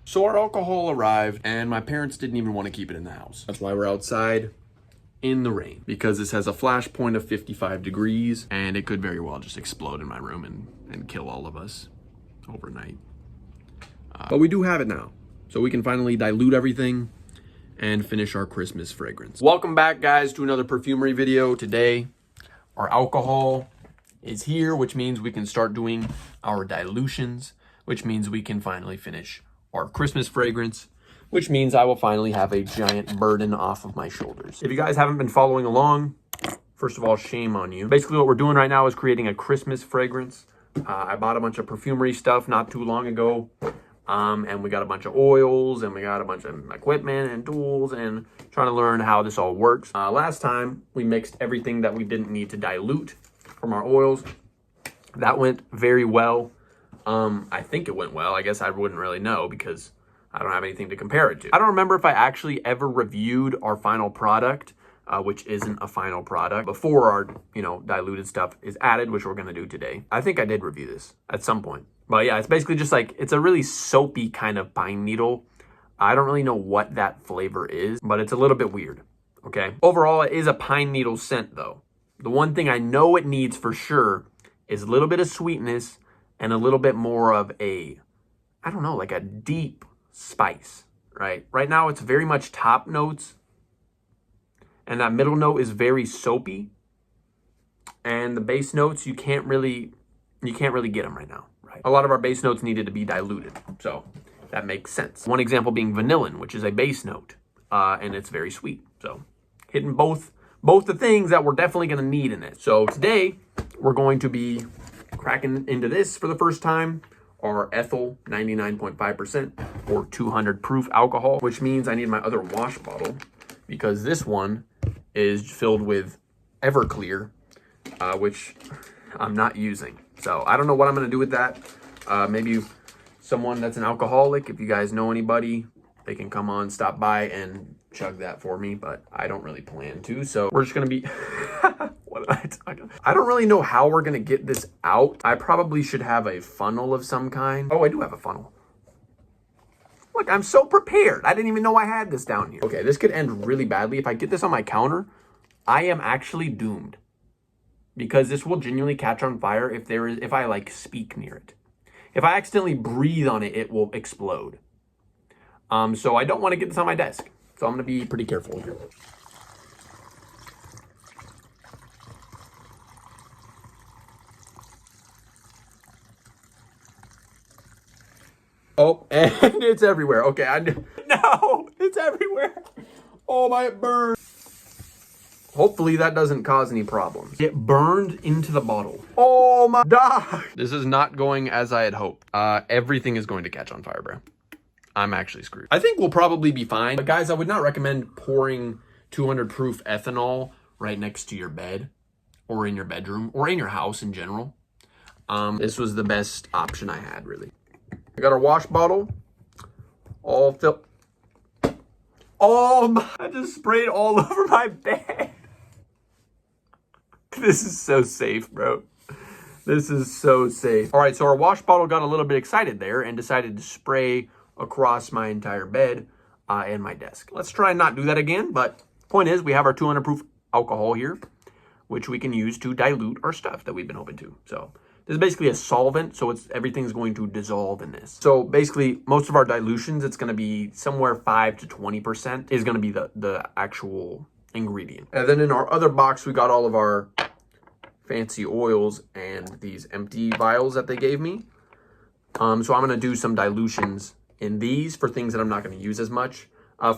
So our alcohol arrived and my parents didn't even want to keep it in the house. That's why we're outside in the rain, because this has a flash point of 55 degrees and it could very well just explode in my room and kill all of us overnight. But we do have it now, so we can finally dilute everything and finish our Christmas fragrance. Welcome back, guys, to another perfumery video. Today, our alcohol is here, which means we can start doing our dilutions, which means we can finally finish our Christmas fragrance, which means I will finally have a giant burden off of my shoulders. If you guys haven't been following along, first of all, shame on you. Basically, what we're doing right now is creating a Christmas fragrance. I bought a bunch of perfumery stuff not too long ago, and we got a bunch of oils, and we got a bunch of equipment and tools, and trying to learn how this all works. Last time, we mixed everything that we didn't need to dilute from our oils. That went very well. I think it went well. I guess I wouldn't really know because I don't have anything to compare it to. I don't remember if I actually ever reviewed our final product, which isn't a final product, before our, diluted stuff is added, which we're gonna do today. I think I did review this at some point. But yeah, it's basically just like, it's a really soapy kind of pine needle. I don't really know what that flavor is, but it's a little bit weird, okay? Overall, it is a pine needle scent though. The one thing I know it needs for sure is a little bit of sweetness and a little bit more of a, I don't know, like a deep spice, right? Right now it's very much top notes, and that middle note is very soapy, and the base notes you can't really get them right now, right? A lot of our base notes needed to be diluted, so that makes sense. One example being vanillin, which is a base note, and it's very sweet. So hitting both the things that we're definitely going to need in it. So today we're going to be cracking into this for the first time, our ethyl 99.5% or 200 proof alcohol, which means I need my other wash bottle because this one is filled with Everclear, which I'm not using. So I don't know what I'm going to do with that. Maybe someone that's an alcoholic, if you guys know anybody, they can come on, stop by and chug that for me, but I don't really plan to. So we're just going to be... What am I talking about? I don't really know how we're going to get this out. I probably should have a funnel of some kind. Oh, I do have a funnel. Look, I'm so prepared. I didn't even know I had this down here. Okay, this could end really badly. If I get this on my counter, I am actually doomed. Because this will genuinely catch on fire if I like speak near it. If I accidentally breathe on it, it will explode. So I don't want to get this on my desk. So I'm going to be pretty careful here. Oh, and it's everywhere. Okay, no, it's everywhere. Oh my, it burned. Hopefully that doesn't cause any problems. It burned into the bottle. Oh my God. This is not going as I had hoped. Everything is going to catch on fire, bro. I'm actually screwed. I think we'll probably be fine. But guys, I would not recommend pouring 200 proof ethanol right next to your bed or in your bedroom or in your house in general. This was the best option I had, really. I got our wash bottle all filled. Oh my, I just sprayed all over my bed. This is so safe, bro. This is so safe. All right, so our wash bottle got a little bit excited there and decided to spray across my entire bed and my desk. Let's try and not do that again, but point is we have our 200 proof alcohol here, which we can use to dilute our stuff that we've been hoping to. So this is basically a solvent, so everything's going to dissolve in this. So basically, most of our dilutions, it's going to be somewhere 5 to 20% is going to be the actual ingredient. And then in our other box, we got all of our fancy oils and these empty vials that they gave me. So I'm going to do some dilutions in these for things that I'm not going to use as much.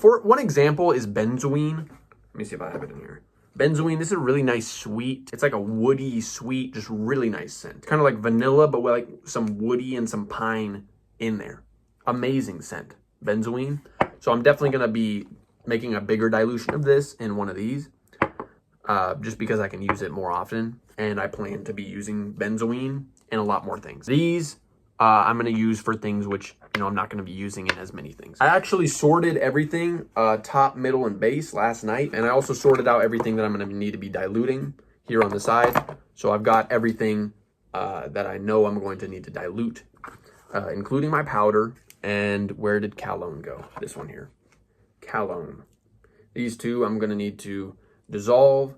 For one example is benzoin. Let me see if I have it in here. Benzoin, this is a really nice sweet. It's like a woody sweet, just really nice scent. Kind of like vanilla, but with like some woody and some pine in there. Amazing scent, benzoin. So I'm definitely gonna be making a bigger dilution of this in one of these, just because I can use it more often. And I plan to be using benzoin in a lot more things. These, I'm going to use for things which, I'm not going to be using in as many things. I actually sorted everything top, middle, and base last night. And I also sorted out everything that I'm going to need to be diluting here on the side. So I've got everything that I know I'm going to need to dilute, including my powder And where did Cologne go? This one here. Cologne. These two I'm going to need to dissolve.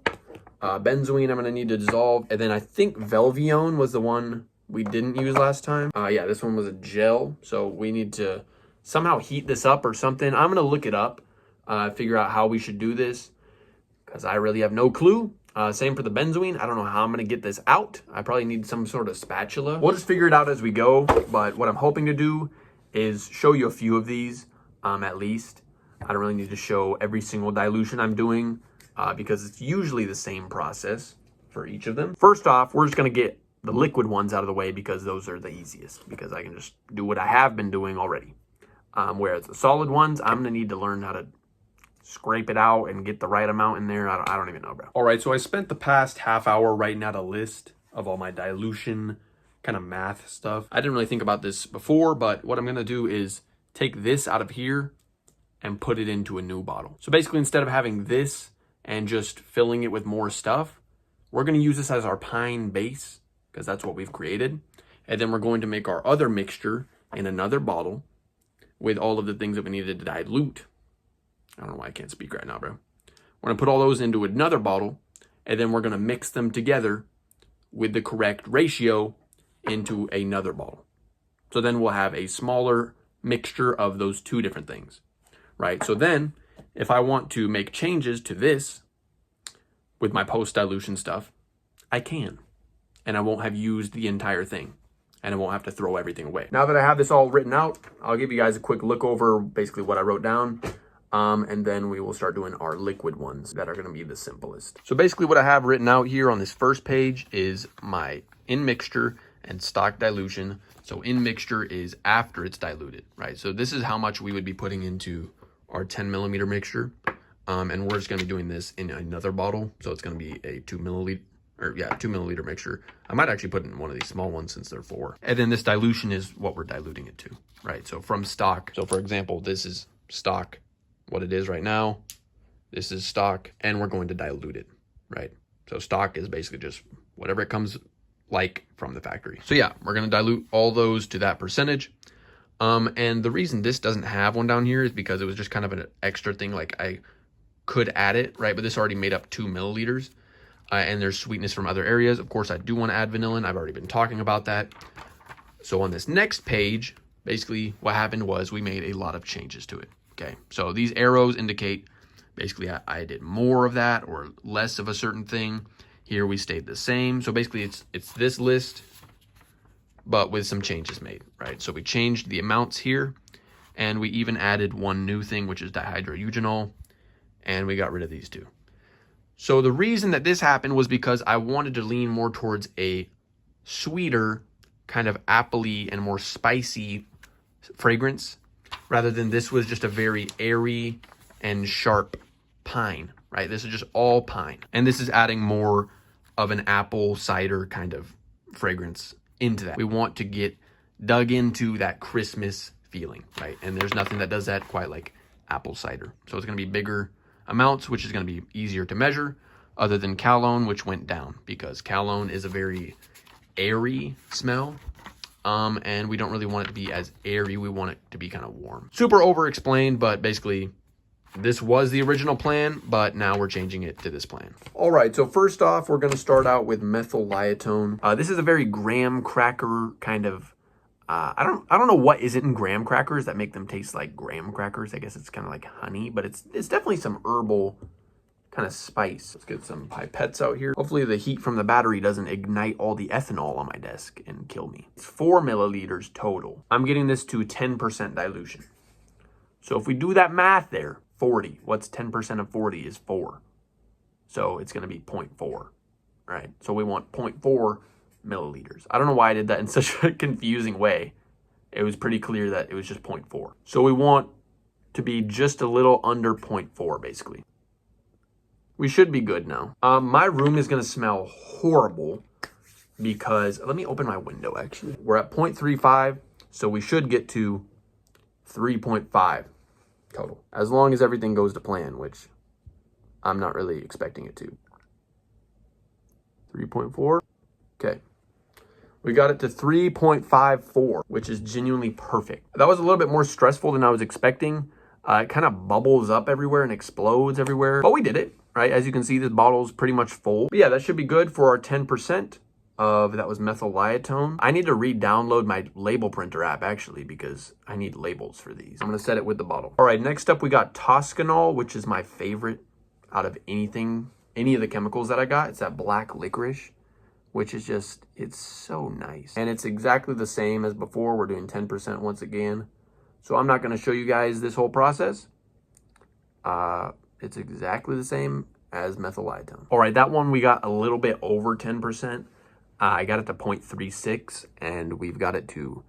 Benzoin I'm going to need to dissolve. And then I think Velvione was the one we didn't use last time. Yeah, this one was a gel. So we need to somehow heat this up or something. I'm going to look it up, figure out how we should do this, because I really have no clue. Same for the benzoin. I don't know how I'm going to get this out. I probably need some sort of spatula. We'll just figure it out as we go. But what I'm hoping to do is show you a few of these, at least. I don't really need to show every single dilution I'm doing, because it's usually the same process for each of them. First off, we're just going to get the liquid ones out of the way, because those are the easiest, because I can just do what I have been doing already. Whereas the solid ones, I'm going to need to learn how to scrape it out and get the right amount in there. I don't even know, bro. All right, so I spent the past half hour writing out a list of all my dilution kind of math stuff. I didn't really think about this before, but what I'm going to do is take this out of here and put it into a new bottle. So basically, instead of having this and just filling it with more stuff, we're going to use this as our pine base, because that's what we've created. And then we're going to make our other mixture in another bottle with all of the things that we needed to dilute. I don't know why I can't speak right now, bro. We're going to put all those into another bottle, and then we're going to mix them together with the correct ratio into another bottle. So then we'll have a smaller mixture of those two different things, right? So then if I want to make changes to this with my post-dilution stuff, I can. And I won't have used the entire thing. And I won't have to throw everything away. Now that I have this all written out, I'll give you guys a quick look over basically what I wrote down. And then we will start doing our liquid ones that are going to be the simplest. So basically what I have written out here on this first page is my in mixture and stock dilution. So in mixture is after it's diluted, right? So this is how much we would be putting into our 10 millimeter mixture. And we're just going to be doing this in another bottle. So it's going to be a 2 milliliter mixture. I might actually put it in one of these small ones since they're 4. And then this dilution is what we're diluting it to, right? So from stock. So for example, this is stock, what it is right now. This is stock, and we're going to dilute it, right? So stock is basically just whatever it comes like from the factory. So yeah, we're going to dilute all those to that percentage. And the reason this doesn't have one down here is because it was just kind of an extra thing. Like I could add it, right? But this already made up 2 milliliters. And there's sweetness from other areas. Of course, I do want to add vanillin. I've already been talking about that. So on this next page, basically what happened was we made a lot of changes to it. Okay, so these arrows indicate basically I did more of that or less of a certain thing. Here we stayed the same. So basically it's this list, but with some changes made, right? So we changed the amounts here, and we even added one new thing, which is dihydroeugenol, and we got rid of these two. So the reason that this happened was because I wanted to lean more towards a sweeter, kind of appley and more spicy fragrance, rather than this was just a very airy and sharp pine, right? This is just all pine. And this is adding more of an apple cider kind of fragrance into that. We want to get dug into that Christmas feeling, right? And there's nothing that does that quite like apple cider. So it's going to be bigger amounts, which is going to be easier to measure, other than Cologne, which went down because Cologne is a very airy smell. And we don't really want it to be as airy. We want it to be kind of warm. Super over explained, but basically this was the original plan, but now we're changing it to this plan. All right, so first off, we're going to start out with methyl liatone. This is a very graham cracker kind of, I don't know what is it in graham crackers that make them taste like graham crackers. I guess it's kind of like honey, but it's definitely some herbal kind of spice. Let's get some pipettes out here. Hopefully the heat from the battery doesn't ignite all the ethanol on my desk and kill me. It's 4 milliliters total. I'm getting this to 10% dilution. So if we do that math there, 40. What's 10% of 40 is 4. So it's going to be 0.4, right? So we want 0.4 milliliters. I don't know why I did that in such a confusing way. It was pretty clear that it was just 0.4. So we want to be just a little under 0.4, basically. We should be good now. My room is going to smell horrible because, let me open my window actually. We're at 0.35, so we should get to 3.5 total. As long as everything goes to plan, which I'm not really expecting it to. 3.4. Okay. We got it to 3.54, which is genuinely perfect. That was a little bit more stressful than I was expecting. It kind of bubbles up everywhere and explodes everywhere, but we did it, right? As you can see, this bottle is pretty much full. But yeah, that should be good for our 10% of, that was methyl liatone. I need to re-download my label printer app actually, because I need labels for these. I'm gonna set it with the bottle. All right, next up we got Toscanol, which is my favorite out of anything, any of the chemicals that I got. It's that black licorice, which is just, it's so nice. And it's exactly the same as before. We're doing 10% once again. So I'm not gonna show you guys this whole process. It's exactly the same as methyl liatone. All right, that one we got a little bit over 10%. I got it to 0.36 and we've got it to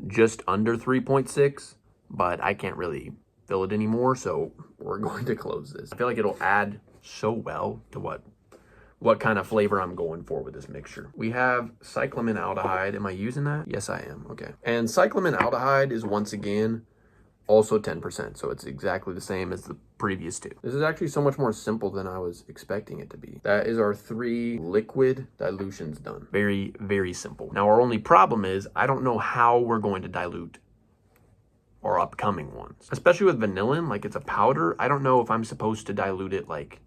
just under 3.6, but I can't really fill it anymore, so we're going to close this. I feel like it'll add so well to what kind of flavor I'm going for with this mixture. We have cyclamen aldehyde. Am I using that? Yes, I am. Okay. And cyclamen aldehyde is once again also 10%, so it's exactly the same as the previous two. This is actually so much more simple than I was expecting it to be. That is our 3 liquid dilutions done. Very, very simple. Now our only problem is I don't know how we're going to dilute our upcoming ones. Especially with vanillin, like it's a powder. I don't know if I'm supposed to dilute it like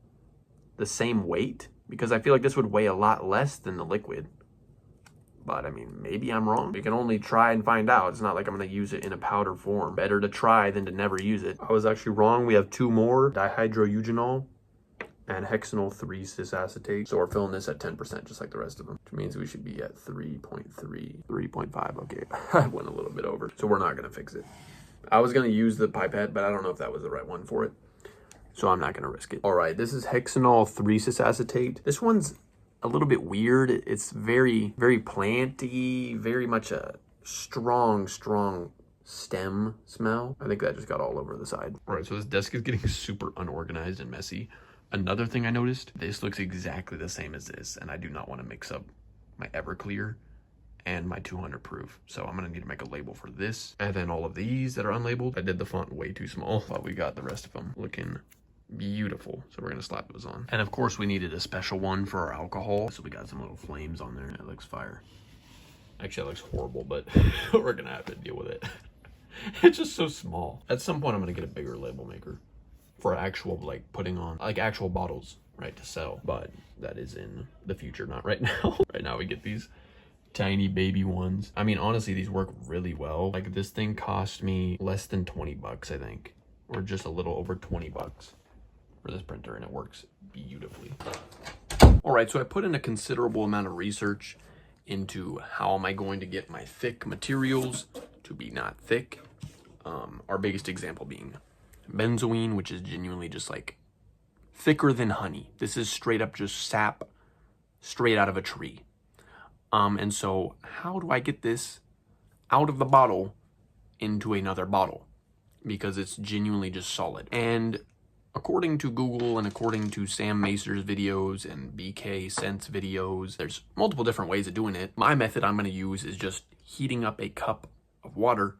the same weight, because I feel like this would weigh a lot less than the liquid. But I mean, maybe I'm wrong. We can only try and find out. It's not like I'm gonna use it in a powder form. Better to try than to never use it. I was actually wrong. We have 2 more, dihydroeugenol and hexanol 3-cis-acetate. So we're filling this at 10%, just like the rest of them, which means we should be at 3.3, 3.5. Okay, I went a little bit over. So we're not gonna fix it. I was gonna use the pipette, but I don't know if that was the right one for it. So I'm not gonna risk it. All right, this is hexanol 3-cis-acetate. This one's a little bit weird. It's very, very planty, very much a strong stem smell. I think that just got all over the side. All right, so this desk is getting super unorganized and messy. Another thing I noticed, this looks exactly the same as this, and I do not want to mix up my Everclear and my 200 proof. So I'm gonna need to make a label for this. And then all of these that are unlabeled, I did the font way too small, but we got the rest of them looking beautiful, so we're gonna slap those on. And of course we needed a special one for our alcohol, so we got some little flames on there. It looks fire. Actually, it looks horrible, but we're gonna have to deal with it. It's just so small. At some point I'm gonna get a bigger label maker for actual, like, putting on like actual bottles, right, to sell, but that is in the future, not right now. Right now we get these tiny baby ones. I mean, honestly, these work really well. Like, this thing cost me less than 20 bucks, I think, or just a little over 20 bucks for this printer, and it works beautifully. All right, so I put in a considerable amount of research into how am I going to get my thick materials to be not thick. Our biggest example being benzoine, which is genuinely just like thicker than honey. This is straight up just sap straight out of a tree. And so how do I get this out of the bottle into another bottle? Because it's genuinely just solid. And according to Google and according to Sam Macer's videos and BK Sense videos, there's multiple different ways of doing it. My method I'm gonna use is just heating up a cup of water,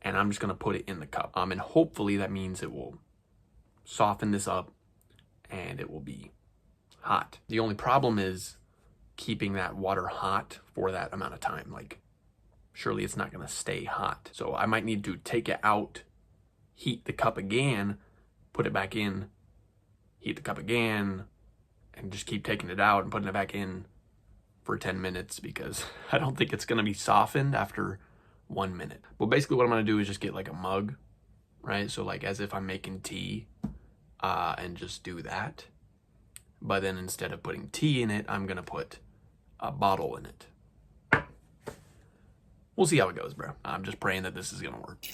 and I'm just gonna put it in the cup. And hopefully that means it will soften this up and it will be hot. The only problem is keeping that water hot for that amount of time. Like, surely it's not gonna stay hot. So I might need to take it out, heat the cup again, put it back in, heat the cup again, and just keep taking it out and putting it back in for 10 minutes, because I don't think it's gonna be softened after 1 minute. But basically what I'm gonna do is just get like a mug, right? So like as if I'm making tea, and just do that. But then instead of putting tea in it, I'm gonna put a bottle in it. We'll see how it goes, bro. I'm just praying that this is gonna work.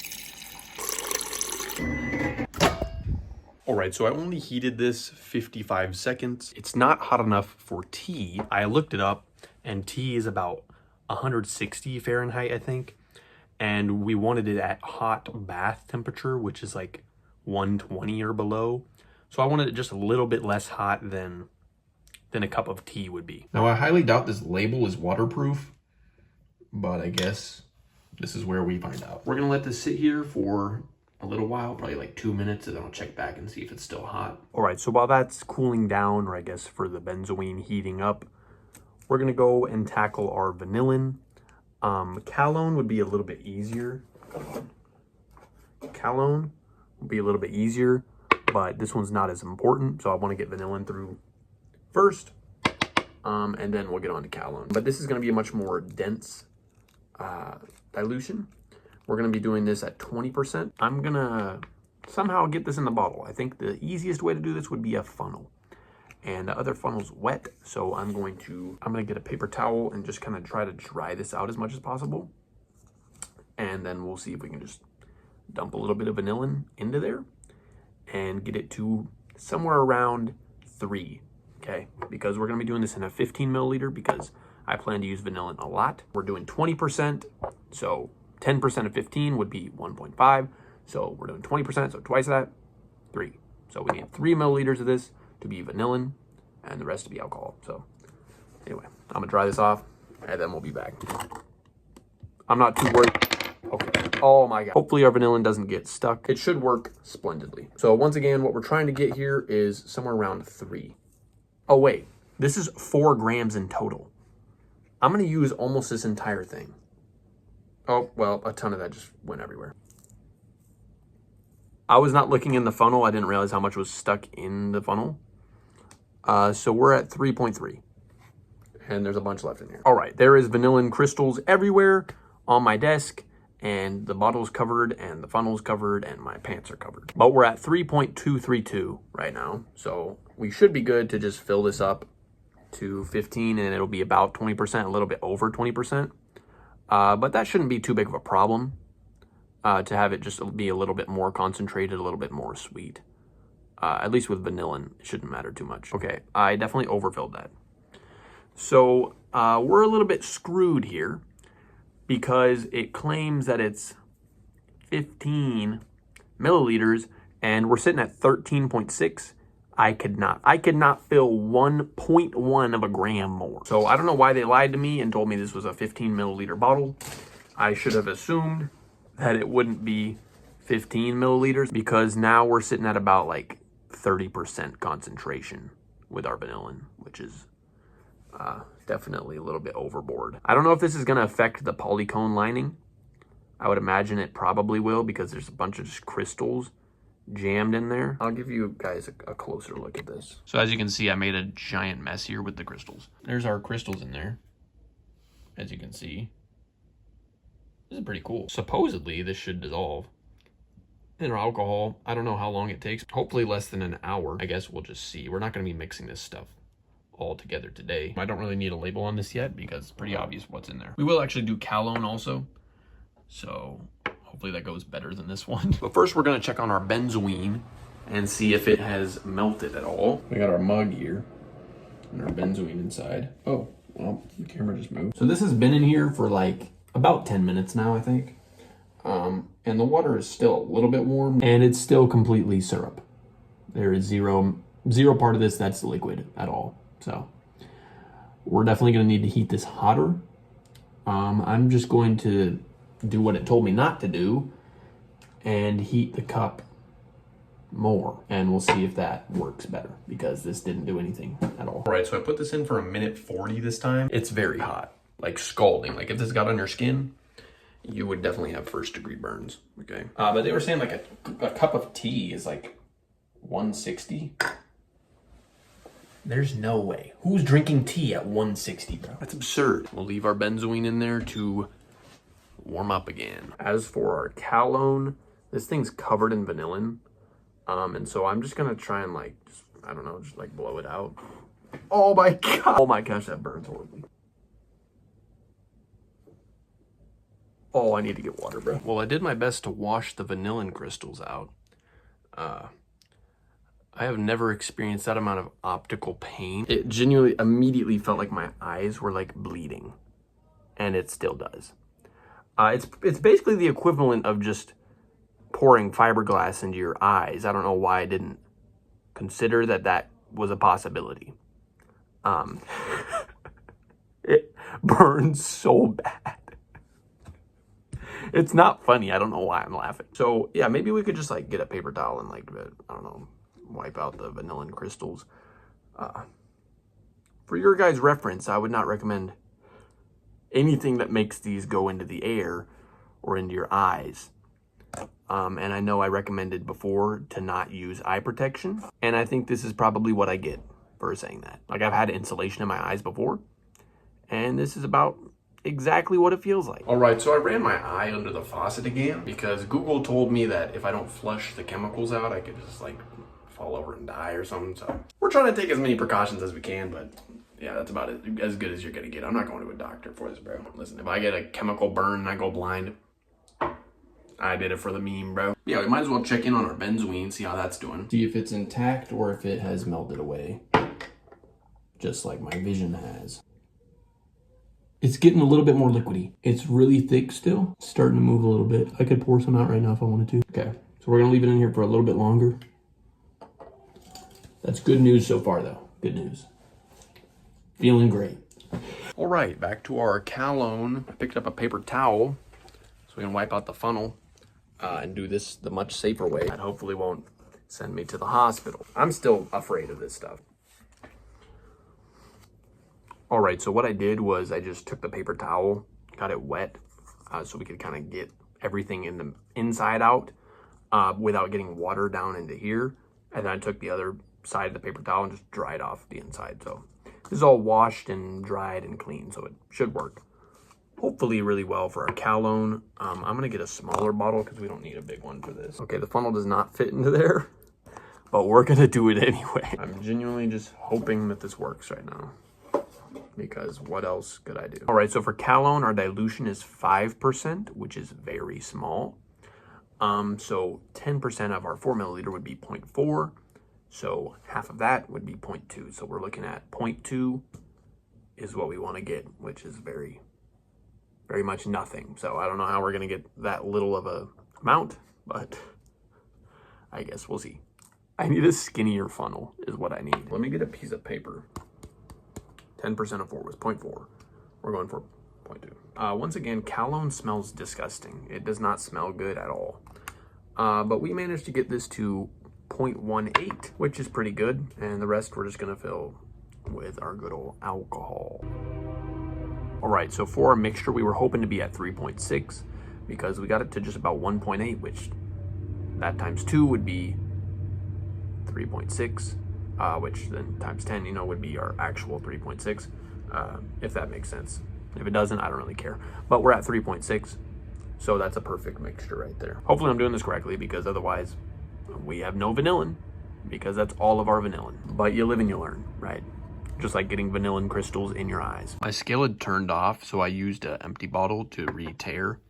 All right, so I only heated this 55 seconds. It's not hot enough for tea. I looked it up, and tea is about 160 Fahrenheit, I think. And we wanted it at hot bath temperature, which is like 120 or below. So I wanted it just a little bit less hot than a cup of tea would be. Now, I highly doubt this label is waterproof, but I guess this is where we find out. We're gonna let this sit here for a little while, probably like 2 minutes, and then I'll check back and see if it's still hot. All right, so while that's cooling down, or I guess for the benzoine heating up, we're gonna go and tackle our vanillin. Calone would be a little bit easier. Calone would be a little bit easier, but this one's not as important, so I want to get vanillin through first, and then we'll get on to Calone. But this is going to be a much more dense dilution. We're going to be doing this at 20%. I'm going to somehow get this in the bottle. I think the easiest way to do this would be a funnel. And the other funnel's wet, so I'm going to get a paper towel and just kind of try to dry this out as much as possible. And then we'll see if we can just dump a little bit of vanillin into there and get it to somewhere around 3, okay? Because we're gonna be doing this in a 15 milliliter because I plan to use vanillin a lot. We're doing 20%, so 10% of 15 would be 1.5. So we're doing 20%, so twice that, 3. So we need 3 milliliters of this to be vanillin and the rest to be alcohol. So anyway, I'm gonna dry this off and then we'll be back. I'm not too worried. Okay, oh my God. Hopefully our vanillin doesn't get stuck. It should work splendidly. So once again, what we're trying to get here is somewhere around 3. Oh wait, this is 4 grams in total. I'm gonna use almost this entire thing. Oh, well, a ton of that just went everywhere. I was not looking in the funnel. I didn't realize how much was stuck in the funnel. So we're at 3.3. And there's a bunch left in here. All right, there is vanillin crystals everywhere on my desk. And the bottle's covered, and the funnel's covered, and my pants are covered. But we're at 3.232 right now. So we should be good to just fill this up to 15, and it'll be about 20%, a little bit over 20%. But that shouldn't be too big of a problem. To have it just be a little bit more concentrated, a little bit more sweet. At least with vanillin, it shouldn't matter too much. Okay, I definitely overfilled that. So we're a little bit screwed here because it claims that it's 15 milliliters and we're sitting at 13.6. I could not fill 1.1 of a gram more. So I don't know why they lied to me and told me this was a 15 milliliter bottle. I should have assumed that it wouldn't be 15 milliliters because now we're sitting at about like 30% concentration with our vanillin, which is definitely a little bit overboard. I don't know if this is going to affect the polycone lining. I would imagine it probably will because there's a bunch of just crystals jammed in there. I'll give you guys a closer look at this. So as you can see, I made a giant mess here with the crystals. There's our crystals in there, as you can see. This is pretty cool. Supposedly, this should dissolve in our alcohol. I don't know how long it takes. Hopefully less than an hour. I guess we'll just see. We're not going to be mixing this stuff all together today. I don't really need a label on this yet because it's pretty obvious what's in there. We will actually do Calone also. So hopefully that goes better than this one. But first we're going to check on our benzoin and see if it has melted at all. We got our mug here and our benzoin inside. Oh, well, the camera just moved. So this has been in here for like about 10 minutes now, I think. And the water is still a little bit warm and it's still completely syrup. There is zero part of this that's liquid at all. So we're definitely going to need to heat this hotter. I'm just going to do what it told me not to do and heat the cup more, and we'll see if that works better because this didn't do anything at all. All right, so I put this in for 1:40 this time. It's very hot, like scalding. Like if this got on your skin, you would definitely have 1st-degree burns, okay? But they were saying like a cup of tea is like 160. There's no way. Who's drinking tea at 160, bro? That's absurd. We'll leave our benzoin in there to warm up again. As for our Calone, this thing's covered in vanillin. And so I'm just gonna try and like, I don't know, just like blow it out. Oh my God. Oh my gosh, that burns horribly. Oh, I need to get water, bro. Well, I did my best to wash the vanillin crystals out. I have never experienced that amount of optical pain. It genuinely immediately felt like my eyes were like bleeding, and it still does. It's basically the equivalent of just pouring fiberglass into your eyes. I don't know why I didn't consider that was a possibility. It burns so bad. It's not funny. I don't know why I'm laughing. So yeah, maybe we could just like get a paper towel and like, I don't know, wipe out the vanillin crystals. For your guys' reference, I would not recommend anything that makes these go into the air or into your eyes. And I know I recommended before to not use eye protection, and I think this is probably what I get for saying that. Like, I've had insulation in my eyes before, and this is about exactly what it feels like. All right, so I ran my eye under the faucet again because Google told me that if I don't flush the chemicals out, I could just like fall over and die or something. So we're trying to take as many precautions as we can, but yeah, that's about it. As good as you're gonna get. I'm not going to a doctor for this, bro. Listen, if I get a chemical burn and I go blind, I did it for the meme, bro. Yeah, we might as well check in on our benzoin, see how that's doing. See if it's intact or if it has melted away, just like my Vision has. It's getting a little bit more liquidy. It's really thick still. It's starting to move a little bit. I could pour some out right now if I wanted to. Okay, so we're gonna leave it in here for a little bit longer. That's good news so far though, good news. Feeling great. All right, back to our cologne. I picked up a paper towel so we can wipe out the funnel and do this the much safer way. That hopefully won't send me to the hospital. I'm still afraid of this stuff. All right, so what I did was I just took the paper towel, got it wet so we could kind of get everything in the inside out without getting water down into here. And then I took the other side of the paper towel and just dried off the inside. So this is all washed and dried and clean, so it should work hopefully really well for our cologne. I'm gonna get a smaller bottle because we don't need a big one for this. Okay, the funnel does not fit into there, but we're gonna do it anyway. I'm genuinely just hoping that this works right now, because what else could I do? All right, so for cologne, our dilution is 5%, which is very small. So 10% of our 4 milliliter would be 0.4. So half of that would be 0.2. So we're looking at 0.2 is what we want to get, which is very, very much nothing. So I don't know how we're going to get that little of a amount, but I guess we'll see. I need a skinnier funnel is what I need. Let me get a piece of paper. 10% of 4 was 0.4. We're going for 0.2. Once again, cologne smells disgusting. It does not smell good at all. But we managed to get this to 0.18, which is pretty good. And the rest we're just gonna fill with our good old alcohol. All right, so for our mixture, we were hoping to be at 3.6 because we got it to just about 1.8, which that times 2 would be 3.6. Which then times 10, you know, would be our actual 3.6, if that makes sense. If it doesn't, I don't really care. But we're at 3.6, so that's a perfect mixture right there. Hopefully I'm doing this correctly, because otherwise we have no vanillin, because that's all of our vanillin. But you live and you learn, right? Just like getting vanillin crystals in your eyes. My scale had turned off, so I used an empty bottle to re-tear.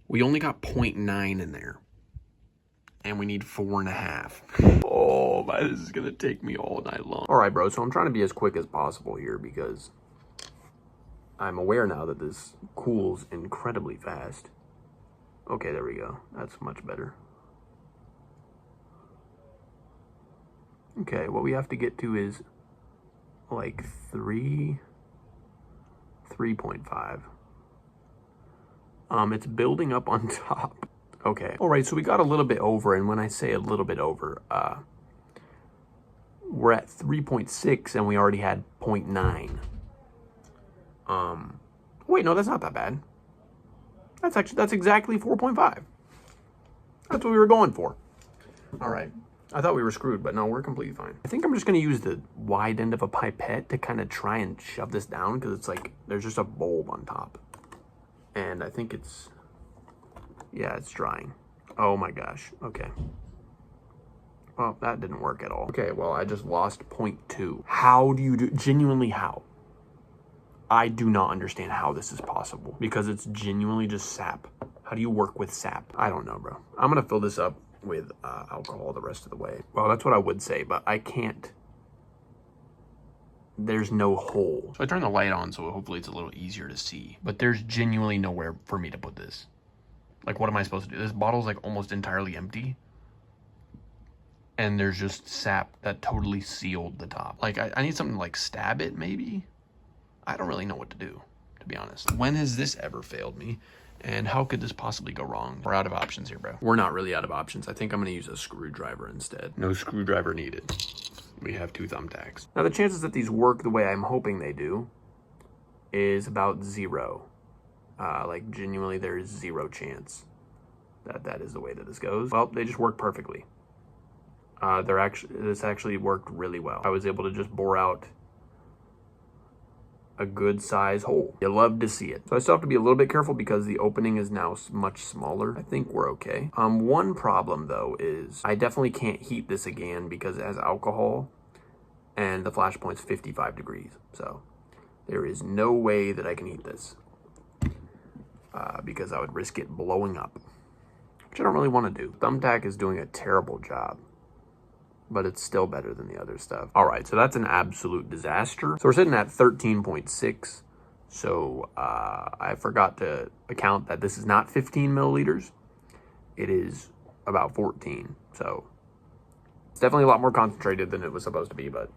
We only got 0.9 in there, and we need 4.5. Oh, man, this is gonna take me all night long. All right, bro, so I'm trying to be as quick as possible here because I'm aware now that this cools incredibly fast. Okay, there we go. That's much better. Okay, what we have to get to is like 3.5. It's building up on top. Okay. All right, so we got a little bit over, and when I say a little bit over, we're at 3.6 and we already had 0.9. Wait, no, that's not that bad. That's exactly 4.5. That's what we were going for. All right. I thought we were screwed, but no, we're completely fine. I think I'm just gonna use the wide end of a pipette to kind of try and shove this down, because it's like there's just a bulb on top. And I think it's, yeah, it's drying. Oh my gosh, okay. Well, that didn't work at all. Okay, well, I just lost 0.2. How do you do, genuinely how? I do not understand how this is possible, because it's genuinely just sap. How do you work with sap? I don't know, bro. I'm gonna fill this up with alcohol the rest of the way. Well, that's what I would say, but I can't. There's no hole. So I turned the light on, so hopefully it's a little easier to see. But there's genuinely nowhere for me to put this. Like, what am I supposed to do? This bottle's like almost entirely empty. And there's just sap that totally sealed the top. Like, I need something to like stab it, maybe? I don't really know what to do, to be honest. When has this ever failed me? And how could this possibly go wrong? We're out of options here, bro. We're not really out of options. I think I'm gonna use a screwdriver instead. No screwdriver needed. We have 2 thumbtacks. Now, the chances that these work the way I'm hoping they do is about 0. Like genuinely there is 0 chance that is the way that this goes. Well, they just work perfectly. This actually worked really well. I was able to just bore out a good size hole. You love to see it. So I still have to be a little bit careful because the opening is now much smaller. I think we're okay. One problem though is I definitely can't heat this again because it has alcohol and the flash point's 55 degrees. So there is no way that I can heat this because I would risk it blowing up, which I don't really want to do. Thumbtack is doing a terrible job, but it's still better than the other stuff. All right, so that's an absolute disaster. So we're sitting at 13.6. So I forgot to account that this is not 15 milliliters. It is about 14. So it's definitely a lot more concentrated than it was supposed to be, but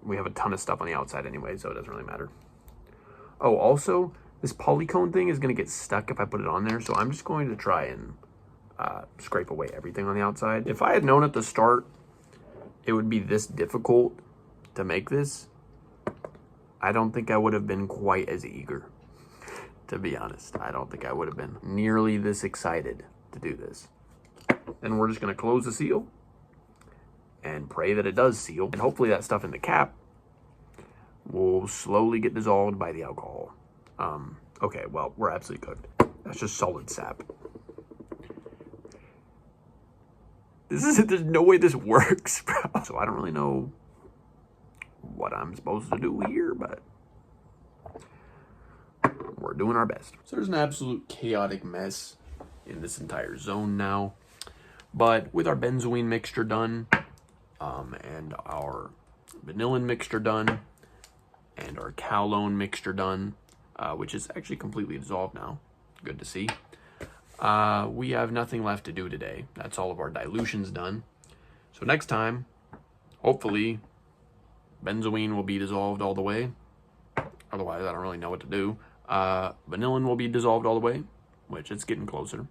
we have a ton of stuff on the outside anyway, so it doesn't really matter. Oh, also, this polycone thing is gonna get stuck if I put it on there, so I'm just going to try and scrape away everything on the outside. If I had known at the start it would be this difficult to make this, I don't think I would have been quite as eager, to be honest. I don't think I would have been nearly this excited to do this. Then we're just gonna close the seal and pray that it does seal. And hopefully that stuff in the cap will slowly get dissolved by the alcohol. Okay, well, we're absolutely cooked. That's just solid sap. There's no way this works, bro. So I don't really know what I'm supposed to do here, but we're doing our best. So there's an absolute chaotic mess in this entire zone now. But with our benzoin mixture done, and our vanillin mixture done, and our Calone mixture done, which is actually completely dissolved now. Good to see. We have nothing left to do today. That's all of our dilutions done. So next time, hopefully, benzoin will be dissolved all the way. Otherwise, I don't really know what to do. Vanillin will be dissolved all the way, which it's getting closer.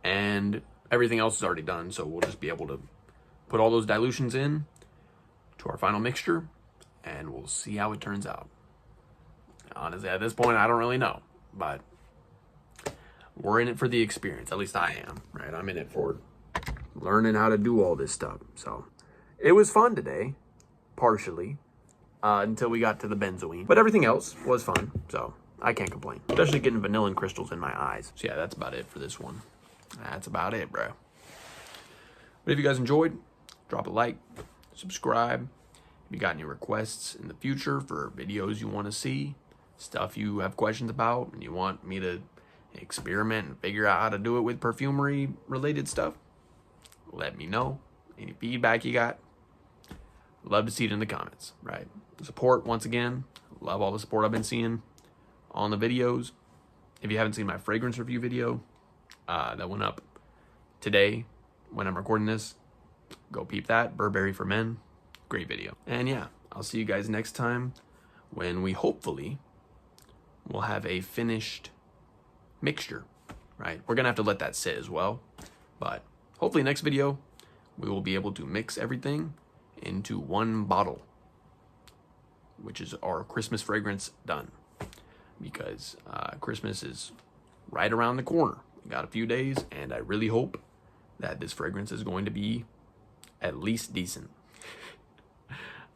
And everything else is already done, so we'll just be able to put all those dilutions in to our final mixture, and we'll see how it turns out. Honestly, at this point, I don't really know, but we're in it for the experience. At least I am, right? I'm in it for learning how to do all this stuff. So it was fun today, partially, until we got to the benzoin. But everything else was fun, so I can't complain. Especially getting vanillin crystals in my eyes. So yeah, that's about it for this one. That's about it, bro. But if you guys enjoyed, drop a like, subscribe. If you got any requests in the future for videos you want to see, stuff you have questions about, and you want me to experiment and figure out how to do it with perfumery related stuff, let me know. Any feedback you got, love to see it in the comments, right? Support, once again, love all the support I've been seeing on the videos. If you haven't seen my fragrance review video that went up today when I'm recording this, go peep that. Burberry for Men, great video. And yeah, I'll see you guys next time when we hopefully will have a finished mixture, right? We're gonna have to let that sit as well, but hopefully next video we will be able to mix everything into one bottle, which is our Christmas fragrance done, because Christmas is right around the corner. We got a few days, and I really hope that this fragrance is going to be at least decent,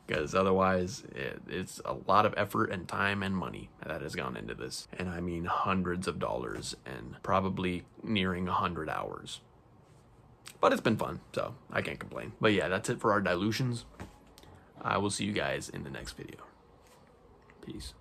because otherwise it's a lot of effort and time and money that has gone into this. And I mean hundreds of dollars and probably nearing 100 hours. But it's been fun, so I can't complain. But yeah, that's it for our dilutions. I will see you guys in the next video. Peace.